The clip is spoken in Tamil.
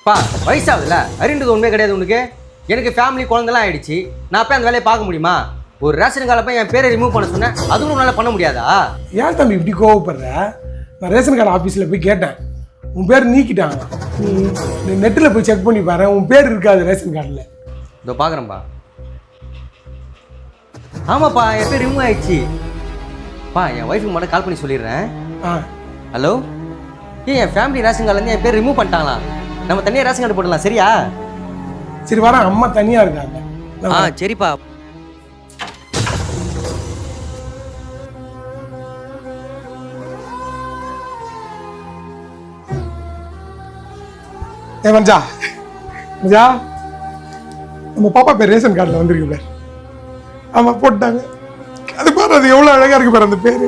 பா வயசாகுதுல்ல அறிந்தது உண்மையே கிடையாது உனக்கு. எனக்கு ஃபேமிலி குழந்தைலாம் ஆயிடுச்சு. நான் போய் அந்த வேலையை பார்க்க முடியுமா? ஒரு ரேஷன் கார்டை போய் என் பேரை ரிமூவ் பண்ண சொன்னேன், அதுவும் உன்னால் பண்ண முடியாதா? ஏன் தம்பி இப்படி கோவப்படுற? நான் ரேஷன் கார்டு ஆஃபீஸில் போய் கேட்டேன், உன் பேர் நீக்கிட்டாங்க. நீ நெட்டில் போய் செக் பண்ணி பாரு, உன் பேர் இருக்காது ரேஷன் கார்டில். இதோ பார்க்குறேன்ப்பா. ஆமாப்பா என் பேர் ரிமூவ் ஆயிடுச்சு. பா என் ஒய்ஃபுக்கு மட்டும் கால் பண்ணி சொல்லிடுறேன். ஹலோ, என் ஃபேமிலி ரேஷன் கார்டுலேருந்து என் பேர் ரிமூவ் பண்ணிட்டாங்களா? நம்ம தனியாக ரேஷன் கார்டு போடலாம், சரியா? சரி வரேன், அம்மா தனியாக இருக்காங்க. சரிப்பா. மஞ்சா மஞ்சா, நம்ம பாப்பா பேர் ரேஷன் கார்டில் வந்துருக்கு பேர். ஆமாம் போட்டாங்க. அது பாரு, அது எவ்வளோ அழகாக இருக்கு பாரு அந்த பேர்.